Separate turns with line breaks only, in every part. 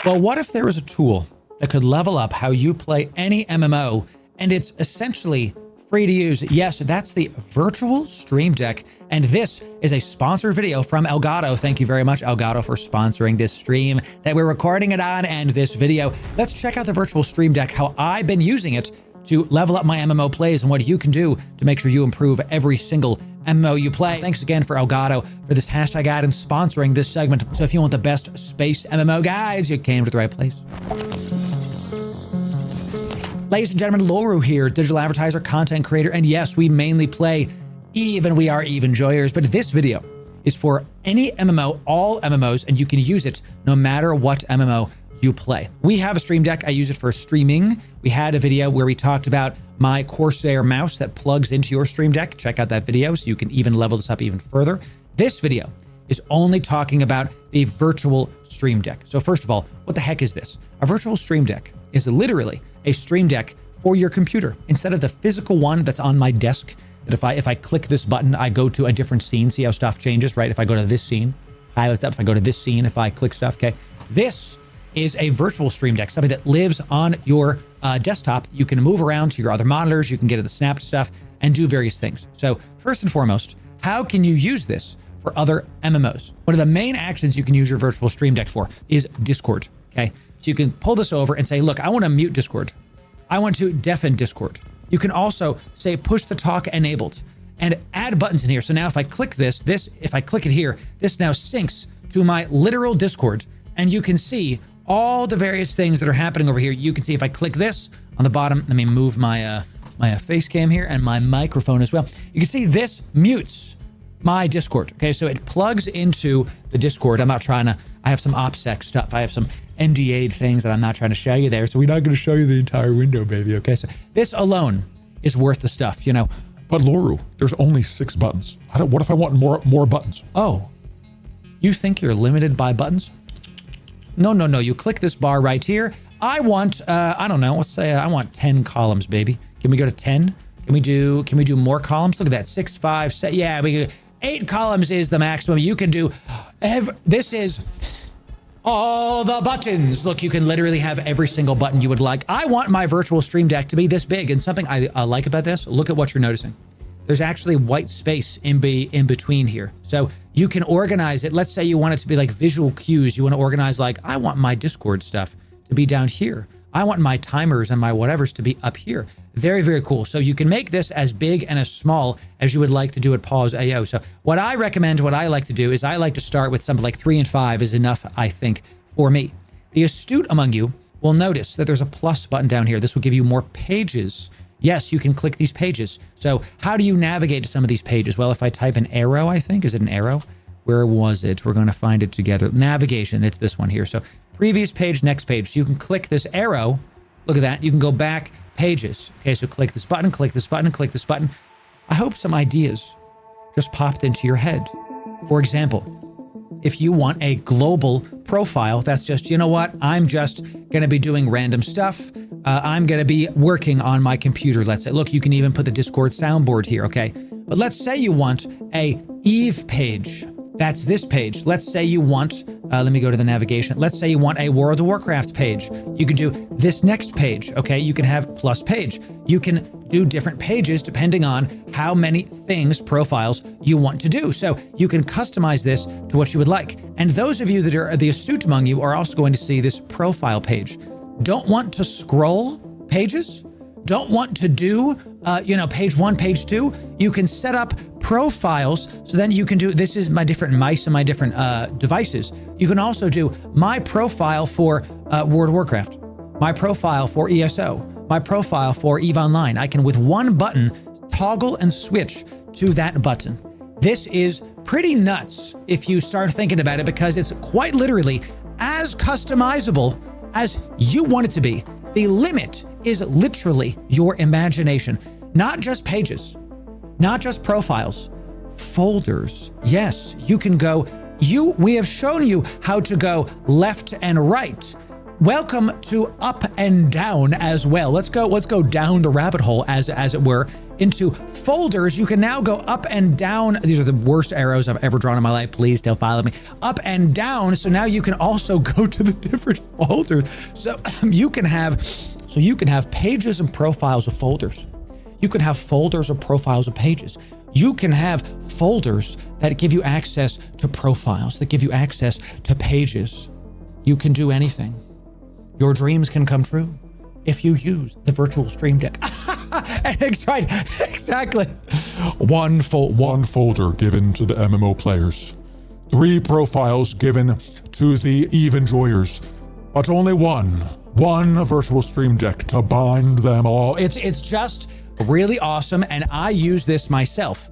Well, what if there was a tool that could level up how you play any MMO, and it's essentially free to use? Yes, that's the virtual Stream Deck. And this is a sponsored video from Elgato. Thank you very much, Elgato, for sponsoring this stream that we're recording it on and this video. Let's check out the virtual Stream Deck, how I've been using it to level up my MMO plays and what you can do to make sure you improve every single MMO you play. Thanks again for Elgato for this hashtag ad and sponsoring this segment. So if you want the best space MMO guides, you came to the right place. Ladies and gentlemen, Loru here, digital advertiser, content creator, and yes, we mainly play Eve and we are Eve enjoyers, but this video is for any MMO, all MMOs, and you can use it no matter what MMO you play. We have a Stream Deck. I use it for streaming. We had a video where we talked about my Corsair mouse that plugs into your Stream Deck. Check out that video so you can even level this up even further. This video is only talking about the virtual Stream Deck. So first of all, what the heck is this? A virtual Stream Deck is literally a Stream Deck for your computer. Instead of the physical one that's on my desk, that if I click this button, I go to a different scene. See how stuff changes, right? If I go to this scene, hi, what's up? If I go to this scene, if I click stuff, okay. This is a virtual Stream Deck, something that lives on your desktop. You can move around to your other monitors, you can get to the snap stuff and do various things. So first and foremost, how can you use this for other MMOs? One of the main actions you can use your virtual Stream Deck for is Discord, okay? So you can pull this over and say, look, I want to mute Discord. I want to deafen Discord. You can also say push the talk enabled and add buttons in here. So now if I click this, if I click it here, this now syncs to my literal Discord, and you can see all the various things that are happening over here. You can see if I click this on the bottom, let me move my my face cam here and my microphone as well. You can see this mutes my Discord. Okay, so it plugs into the Discord. I'm not trying to, I have some OPSEC stuff. I have some NDA'd things that I'm not trying to show you there. So we're not going to show you the entire window, baby. Okay, so this alone is worth the stuff, you know.
But Loru, there's only 6 buttons. What if I want more buttons?
Oh, you think you're limited by buttons? No. You click this bar right here. I want, I don't know. Let's say I want 10 columns, baby. Can we go to 10? Can we do more columns? Look at that, 6, 5, 7. Yeah, we can. 8 columns is the maximum. You can do. This is all the buttons. Look, you can literally have every single button you would like. I want my virtual Stream Deck to be this big, and something I like about this. Look at what you're noticing. There's actually white space in between here. So you can organize it. Let's say you want it to be like visual cues. You want to organize like, I want my Discord stuff to be down here. I want my timers and my whatevers to be up here. Very, very cool. So you can make this as big and as small as you would like to do at Pause.io. So what I recommend, what I like to do is I like to start with something like 3 and 5 is enough, I think, for me. The astute among you will notice that there's a plus button down here. This will give you more pages. Yes, you can click these pages. So how do you navigate to some of these pages? Well, if I type an arrow, I think, is it an arrow? Where was it? We're going to find it together. Navigation, it's this one here. So previous page, next page. So you can click this arrow. Look at that. You can go back pages. Okay, so click this button, click this button, click this button. I hope some ideas just popped into your head. For example, if you want a global profile, that's just, you know what? I'm just going to be doing random stuff. I'm going to be working on my computer, let's say. Look, you can even put the Discord soundboard here, okay? But let's say you want a Eve page. That's this page. Let's say you want, let me go to the navigation. Let's say you want a World of Warcraft page. You can do this next page, okay? You can have plus page. You can do different pages depending on how many things, profiles you want to do. So you can customize this to what you would like. And those of you that are the astute among you are also going to see this profile page. Don't want to scroll pages? Don't want to do, page 1, page 2? You can set up profiles. So then you can do, this is my different mice and my different devices. You can also do my profile for World of Warcraft, my profile for ESO, my profile for EVE Online. I can, with one button, toggle and switch to that button. This is pretty nuts if you start thinking about it, because it's quite literally as customizable as you want it to be. The limit is literally your imagination, not just pages, not just profiles, folders. Yes, you can go, we have shown you how to go left and right. Welcome to up and down as well. Let's go down the rabbit hole, as it were, into folders, you can now go up and down. These are the worst arrows I've ever drawn in my life. Please don't follow me. Up and down. So now you can also go to the different folders. So you can have pages and profiles of folders. You can have folders or profiles of pages. You can have folders that give you access to profiles, that give you access to pages. You can do anything. Your dreams can come true if you use the virtual stream deck. That's right, exactly.
One folder given to the MMO players. 3 profiles given to the EVE enjoyers, but only one virtual stream deck to bind them all.
It's just really awesome, and I use this myself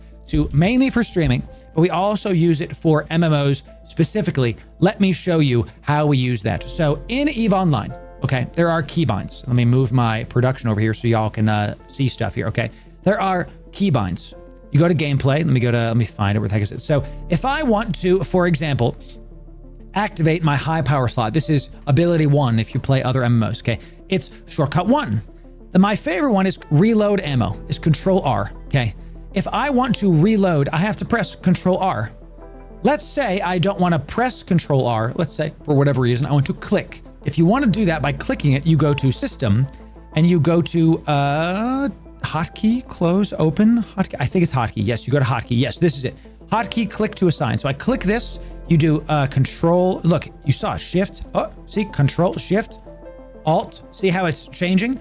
mainly for streaming, but we also use it for MMOs specifically. Let me show you how we use that. So in EVE Online, okay, there are keybinds. Let me move my production over here so y'all can see stuff here, okay? There are keybinds. You go to gameplay. Let me find it. Where the heck is it? So if I want to, for example, activate my high power slot, this is ability 1 if you play other MMOs, okay? It's shortcut 1. My favorite one is reload ammo, is Control R, okay? If I want to reload, I have to press Control R. Let's say I don't want to press Control R. Let's say, for whatever reason, I want to click. If you want to do that by clicking it, you go to System, and you go to Hotkey, Close, Open, Hotkey. I think it's Hotkey. Yes, you go to Hotkey. Yes, this is it. Hotkey, click to assign. So I click this. You do Control. Look, you saw Shift. Oh, see, Control, Shift, Alt. See how it's changing?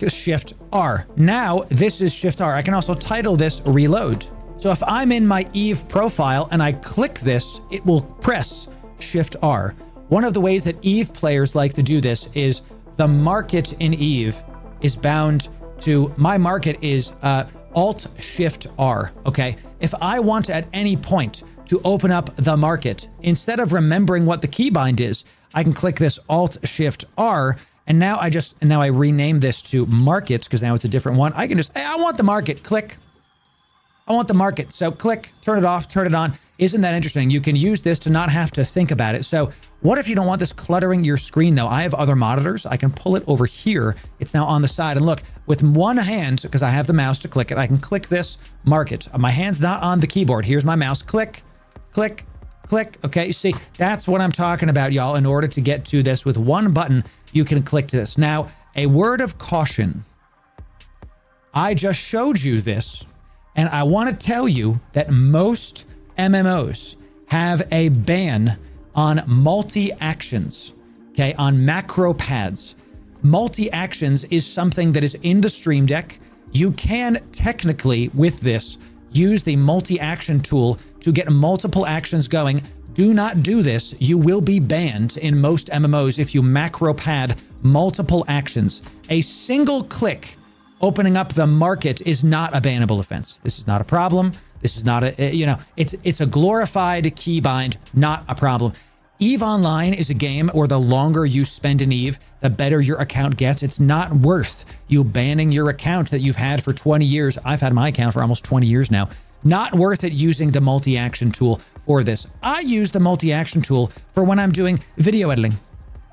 Shift R. Now this is Shift R. I can also title this Reload. So if I'm in my EVE profile and I click this, it will press Shift R. One of the ways that EVE players like to do this is the market in EVE is bound to, my market is Alt Shift R, okay? If I want at any point to open up the market, instead of remembering what the keybind is, I can click this Alt Shift R, and now I rename this to market because now it's a different one. I can just, hey, I want the market, click. I want the market. So click, turn it off, turn it on. Isn't that interesting? You can use this to not have to think about it. So what if you don't want this cluttering your screen though? I have other monitors. I can pull it over here. It's now on the side. And look, with one hand, because I have the mouse to click it, I can click this market. My hand's not on the keyboard. Here's my mouse. Click, click, click. Okay, see, that's what I'm talking about, y'all. In order to get to this with one button, you can click to this. Now, a word of caution. I just showed you this, and I want to tell you that most MMOs have a ban on multi-actions, okay, on macro pads. Multi-actions is something that is in the Stream Deck. You can technically, with this, use the multi-action tool to get multiple actions going. Do not do this. You will be banned in most MMOs if you macro pad multiple actions. A single click opening up the market is not a bannable offense. This is not a problem. This is not it's a glorified keybind, not a problem. EVE Online is a game where the longer you spend in EVE, the better your account gets. It's not worth you banning your account that you've had for 20 years. I've had my account for almost 20 years now. Not worth it using the multi-action tool for this. I use the multi-action tool for when I'm doing video editing,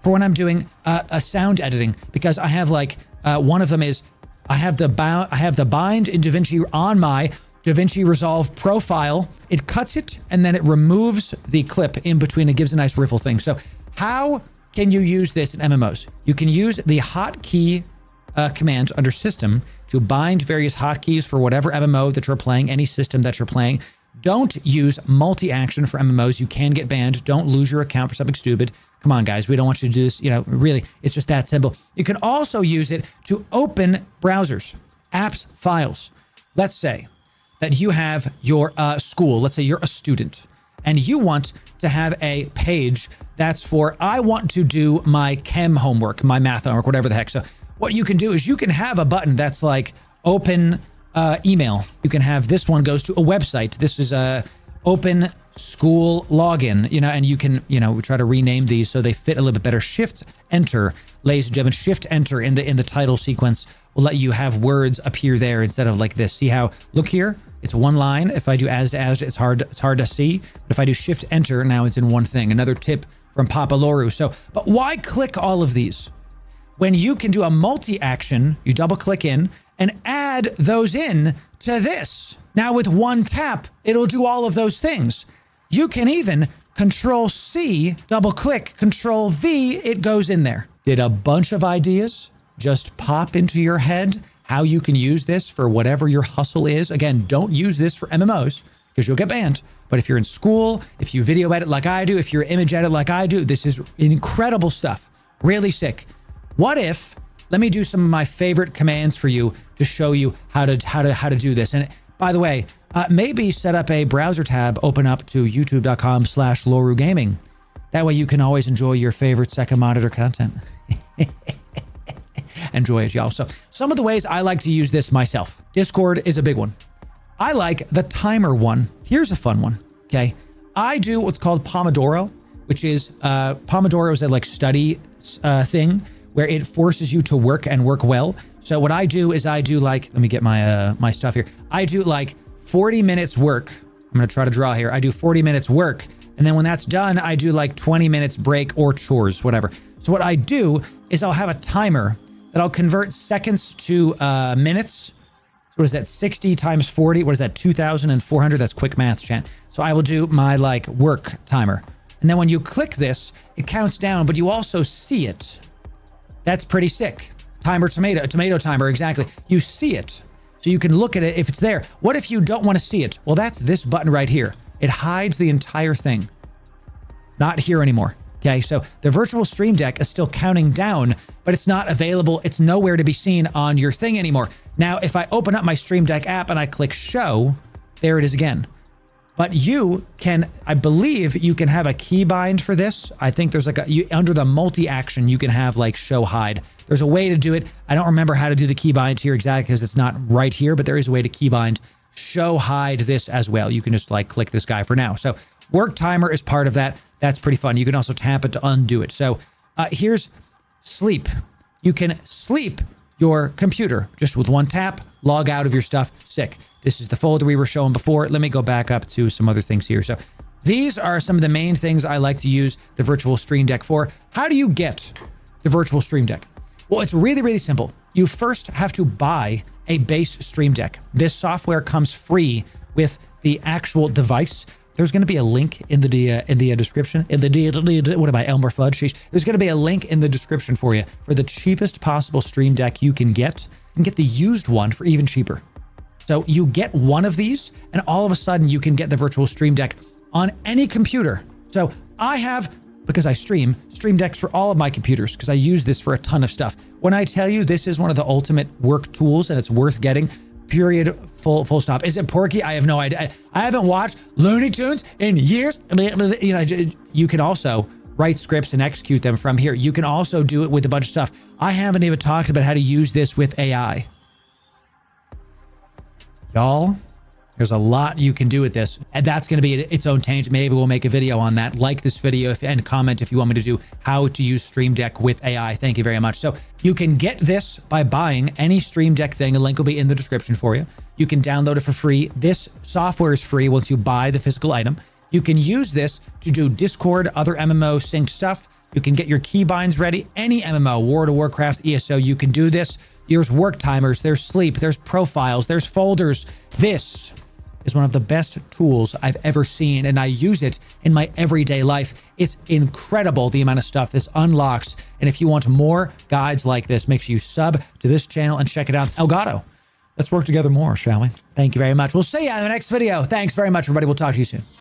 for when I'm doing a sound editing, because I have like, one of them is, I have the bind in DaVinci on my DaVinci Resolve profile. It cuts it and then it removes the clip in between. It gives a nice riffle thing. So how can you use this in MMOs? You can use the hotkey command under system to bind various hotkeys for whatever MMO that you're playing, any system that you're playing. Don't use multi-action for MMOs. You can get banned. Don't lose your account for something stupid. Come on, guys. We don't want you to do this. Really, it's just that simple. You can also use it to open browsers, apps, files. Let's say that you have your school. Let's say you're a student and you want to have a page that's for, I want to do my chem homework, my math homework, whatever the heck. So what you can do is you can have a button that's like open email. You can have this one goes to a website. This is a open school login, and you can, we try to rename these so they fit a little bit better. Shift enter, ladies and gentlemen, shift enter in the title sequence will let you have words appear there instead of like this. See how, look here, it's one line. If I do as to as, it's hard to see. But if I do shift enter, now it's in one thing. Another tip from Papa Loru. So, but why click all of these? When you can do a multi-action, you double click in and add those in to this. Now with one tap, it'll do all of those things. You can even Control C, double click, Control V, it goes in there. Did a bunch of ideas just pop into your head how you can use this for whatever your hustle is? Again, don't use this for MMOs because you'll get banned. But if you're in school, if you video edit like I do, if you're image edit like I do, this is incredible stuff. Really sick. What if, let me do some of my favorite commands for you to show you how to do this. And by the way, maybe set up a browser tab, open up to youtube.com/Loru Gaming. That way you can always enjoy your favorite second monitor content. Enjoy it, y'all. So some of the ways I like to use this myself. Discord is a big one. I like the timer one. Here's a fun one, okay? I do what's called Pomodoro, which is, Pomodoro is a like study thing where it forces you to work and work well. So what I do is I do like, let me get my my stuff here. I do like 40 minutes work. I'm gonna try to draw here. I do 40 minutes work. And then when that's done, I do like 20 minutes break or chores, whatever. So what I do is I'll have a timer that I'll convert seconds to minutes. So what is that, 60 times 40? What is that, 2,400? That's quick math, chat. So I will do my like work timer. And then when you click this, it counts down, but you also see it. That's pretty sick. Timer, tomato timer, exactly. You see it. So you can look at it if it's there. What if you don't want to see it? Well, that's this button right here. It hides the entire thing. Not here anymore. Okay, so the virtual stream deck is still counting down, but it's not available. It's nowhere to be seen on your thing anymore. Now, if I open up my Stream Deck app and I click show, there it is again. But you can, I believe you can have a keybind for this. I think there's like under the multi-action, you can have like show hide. There's a way to do it. I don't remember how to do the keybinds here exactly because it's not right here, but there is a way to keybind show hide this as well. You can just like click this guy for now. So work timer is part of that. That's pretty fun. You can also tap it to undo it. So here's sleep. You can sleep your computer just with one tap, log out of your stuff. Sick. This is the folder we were showing before. Let me go back up to some other things here. So these are some of the main things I like to use the virtual stream deck for. How do you get the virtual stream deck? Well, it's really, really simple. You first have to buy a base stream deck. This software comes free with the actual device. There's going to be a link in the description. What am I, Elmer Fudd? Sheesh. There's going to be a link in the description for you for the cheapest possible stream deck you can get. You can get the used one for even cheaper. So you get one of these, and all of a sudden you can get the virtual stream deck on any computer. So I have, because I stream decks for all of my computers because I use this for a ton of stuff. When I tell you this is one of the ultimate work tools and it's worth getting, period, full stop. Is it Porky? I have no idea. I haven't watched Looney Tunes in years. You know, you can also write scripts and execute them from here. You can also do it with a bunch of stuff. I haven't even talked about how to use this with AI. Y'all, there's a lot you can do with this, and that's going to be its own tangent. Maybe we'll make a video on that. Like this video and comment if you want me to do how to use Stream Deck with AI. Thank you very much. So you can get this by buying any Stream Deck thing. A link will be in the description for you. You can download it for free. This software is free once you buy the physical item. You can use this to do Discord, other MMO synced stuff. You can get your keybinds ready. Any MMO, World of Warcraft, ESO, you can do this. There's work timers, there's sleep, there's profiles, there's folders. This is one of the best tools I've ever seen, and I use it in my everyday life. It's incredible the amount of stuff this unlocks. And if you want more guides like this, make sure you sub to this channel and check it out. Elgato, let's work together more, shall we? Thank you very much. We'll see you in the next video. Thanks very much, everybody. We'll talk to you soon.